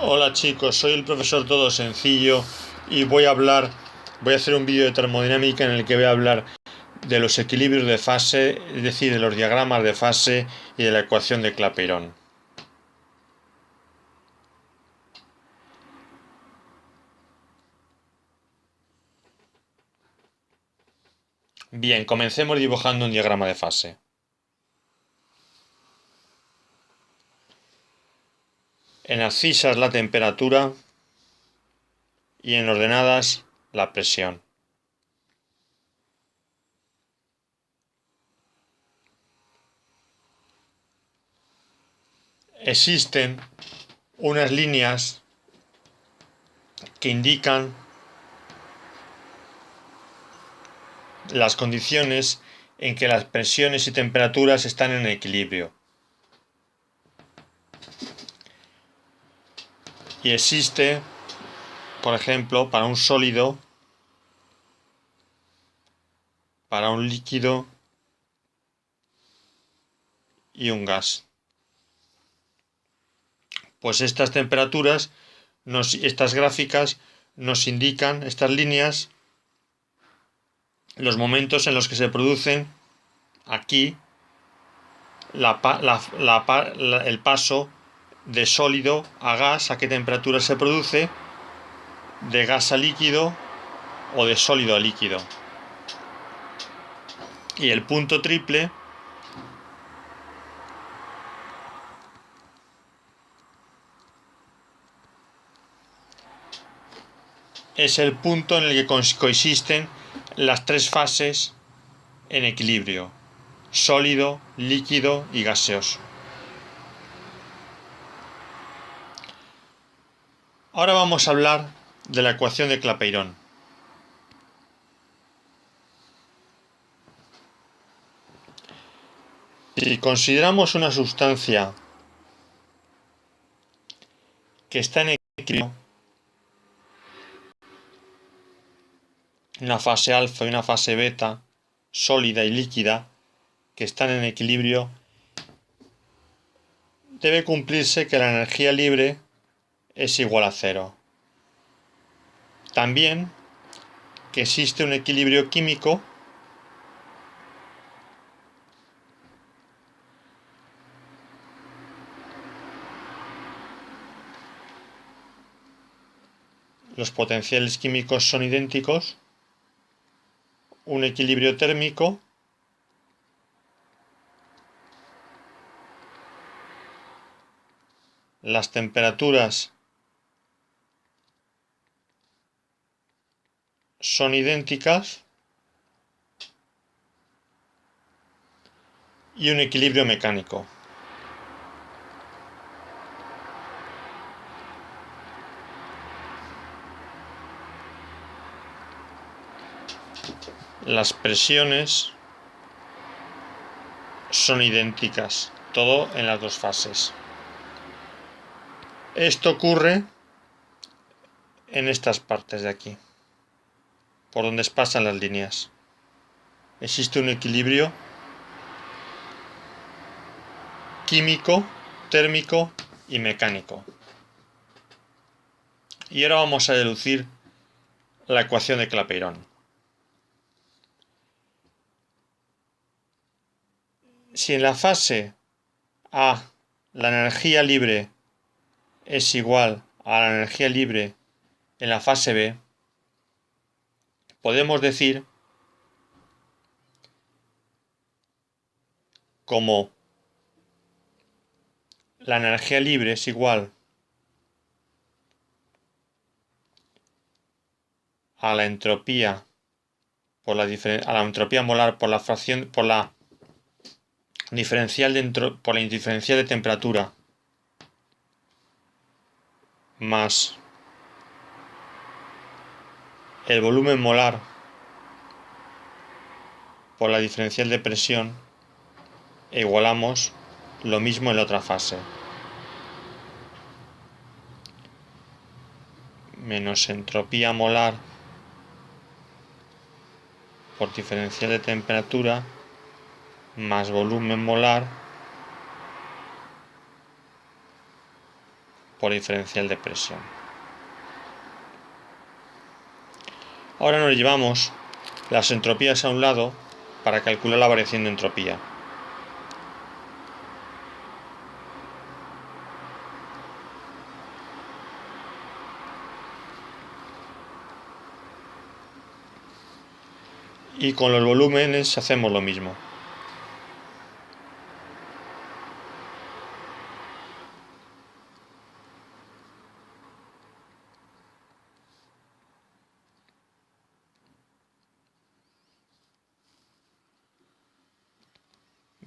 Hola chicos, soy el profesor Todo Sencillo y voy a hacer un vídeo de termodinámica en el que voy a hablar de los equilibrios de fase, es decir, de los diagramas de fase y de la ecuación de Clapeyron. Bien, comencemos dibujando un diagrama de fase. En abscisas la temperatura y en ordenadas la presión. Existen unas líneas que indican las condiciones en que las presiones y temperaturas están en equilibrio. Y existe, por ejemplo, para un sólido, para un líquido y un gas. Pues estas temperaturas, estas gráficas nos indican, estas líneas, los momentos en los que se producen aquí el paso de sólido a gas, a qué temperatura se produce, de gas a líquido o de sólido a líquido. Y el punto triple es el punto en el que coexisten las tres fases en equilibrio: sólido, líquido y gaseoso. Ahora vamos a hablar de la ecuación de Clapeyron. Si consideramos una sustancia que está en equilibrio, una fase alfa y una fase beta, sólida y líquida, que están en equilibrio, debe cumplirse que la energía libre es igual a cero. También que existe un equilibrio químico los potenciales químicos son idénticos, un equilibrio térmico las temperaturas son idénticas y un equilibrio mecánico. Las presiones son idénticas, todo en las dos fases. Esto ocurre en estas partes de aquí, por donde pasan las líneas. Existe un equilibrio químico, térmico y mecánico. Y ahora vamos a deducir la ecuación de Clapeyron. Si en la fase A la energía libre es igual a la energía libre en la fase B, podemos decir como la energía libre es igual a la entropía a la entropía molar por la diferencial de temperatura más el volumen molar por la diferencial de presión, e igualamos lo mismo en la otra fase. Menos entropía molar por diferencial de temperatura más volumen molar por diferencial de presión. Ahora nos llevamos las entropías a un lado para calcular la variación de entropía. Y con los volúmenes hacemos lo mismo.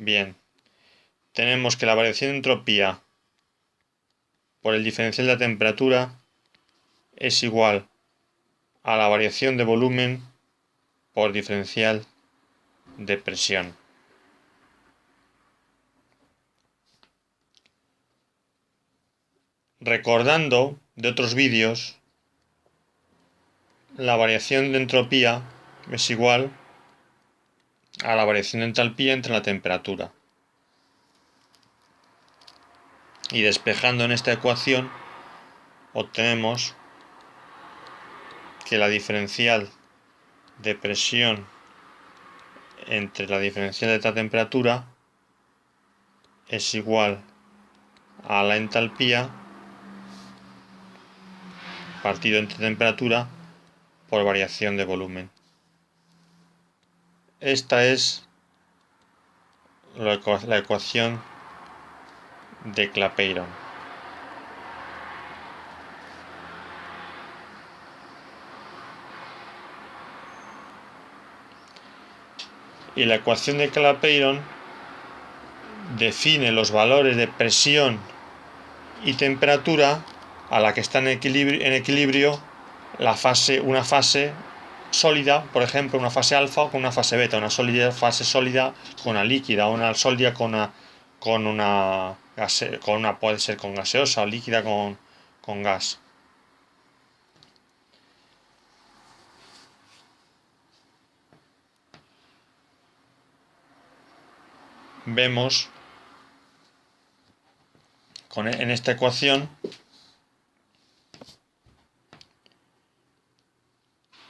Bien, tenemos que la variación de entropía por el diferencial de la temperatura es igual a la variación de volumen por diferencial de presión. Recordando de otros vídeos, la variación de entropía es igual a la variación de entalpía entre la temperatura. Y despejando en esta ecuación obtenemos que la diferencial de presión entre la diferencial de esta temperatura es igual a la entalpía partido entre temperatura por variación de volumen. Esta es la ecuación de Clapeyron. Y la ecuación de Clapeyron define los valores de presión y temperatura a la que está en equilibrio una fase sólida, por ejemplo, una fase alfa, con una fase beta, una fase sólida con una líquida, una sólida puede ser con gaseosa o líquida con gas. Vemos en esta ecuación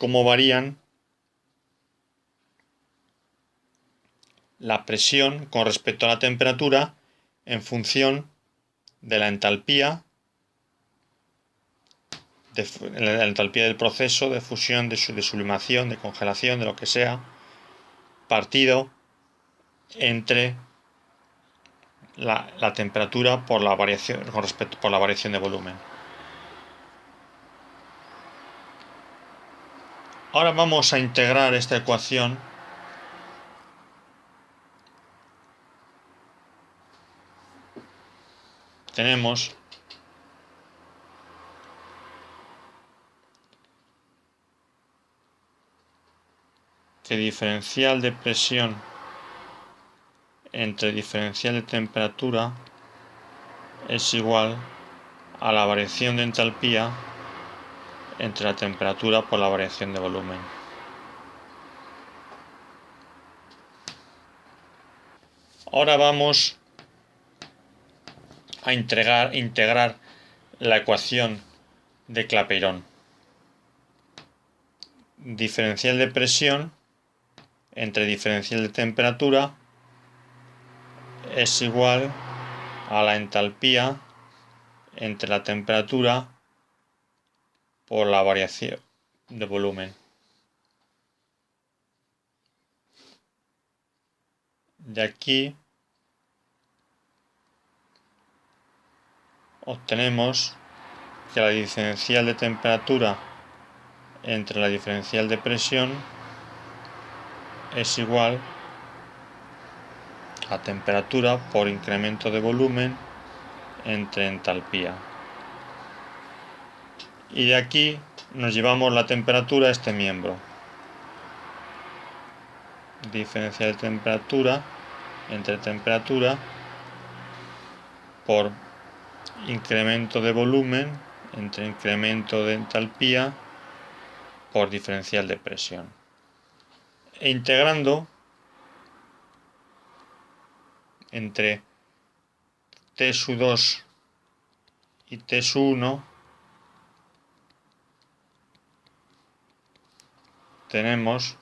cómo varían la presión con respecto a la temperatura en función de la entalpía del proceso de fusión, de sublimación, de congelación, de lo que sea, partido entre la temperatura por la variación de volumen. Ahora vamos a integrar esta ecuación tenemos que diferencial de presión entre diferencial de temperatura es igual a la variación de entalpía entre la temperatura por la variación de volumen. Ahora vamos a integrar la ecuación de Clapeyron. Diferencial de presión entre diferencial de temperatura es igual a la entalpía entre la temperatura por la variación de volumen. De aquí obtenemos que la diferencial de temperatura entre la diferencial de presión es igual a temperatura por incremento de volumen entre entalpía. Y de aquí nos llevamos la temperatura a este miembro. Diferencial de temperatura entre temperatura por incremento de volumen entre incremento de entalpía por diferencial de presión. E integrando entre T2 y T1 tenemos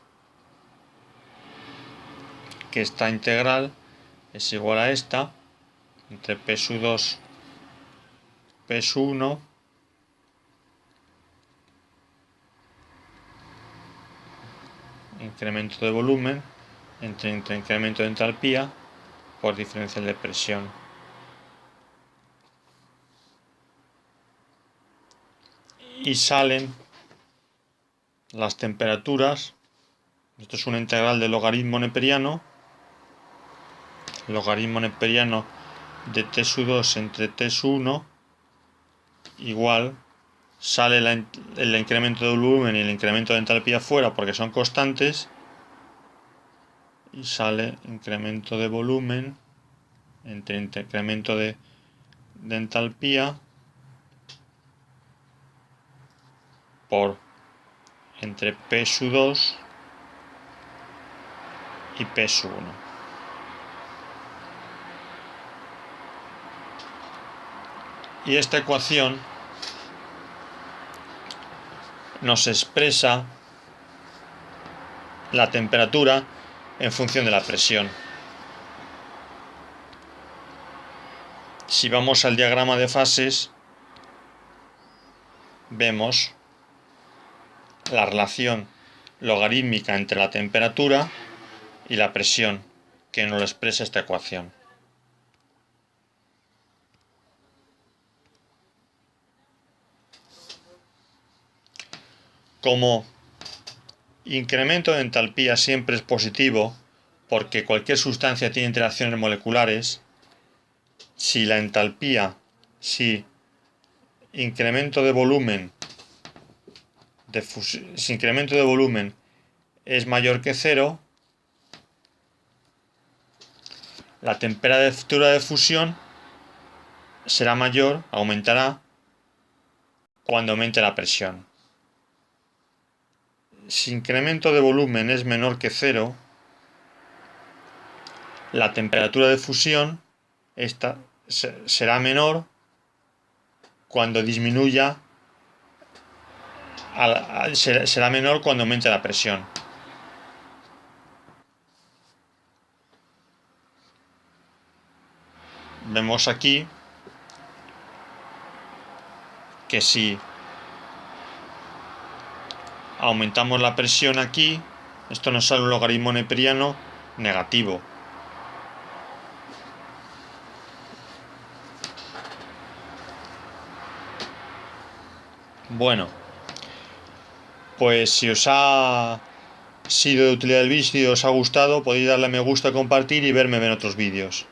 que esta integral es igual a esta entre P2 P1 incremento de volumen entre incremento de entalpía por diferencial de presión. Y salen las temperaturas. Esto es una integral del logaritmo neperiano. Logaritmo neperiano de T2 entre T1 igual sale el incremento de volumen y el incremento de entalpía fuera porque son constantes y sale incremento de volumen entre incremento de entalpía por entre P2 y P1. Y esta ecuación nos expresa la temperatura en función de la presión. Si vamos al diagrama de fases, vemos la relación logarítmica entre la temperatura y la presión, que nos lo expresa esta ecuación. Como incremento de entalpía siempre es positivo, porque cualquier sustancia tiene interacciones moleculares, si incremento de volumen si incremento de volumen es mayor que 0, la temperatura de fusión será mayor, aumentará, cuando aumente la presión. Si incremento de volumen es menor que 0, la temperatura de fusión será menor cuando disminuya, será menor cuando aumente la presión. Vemos aquí que si aumentamos la presión aquí, esto nos sale un logaritmo neperiano negativo. Bueno, pues si os ha sido de utilidad el vídeo y os ha gustado, podéis darle a me gusta, compartir y verme en otros vídeos.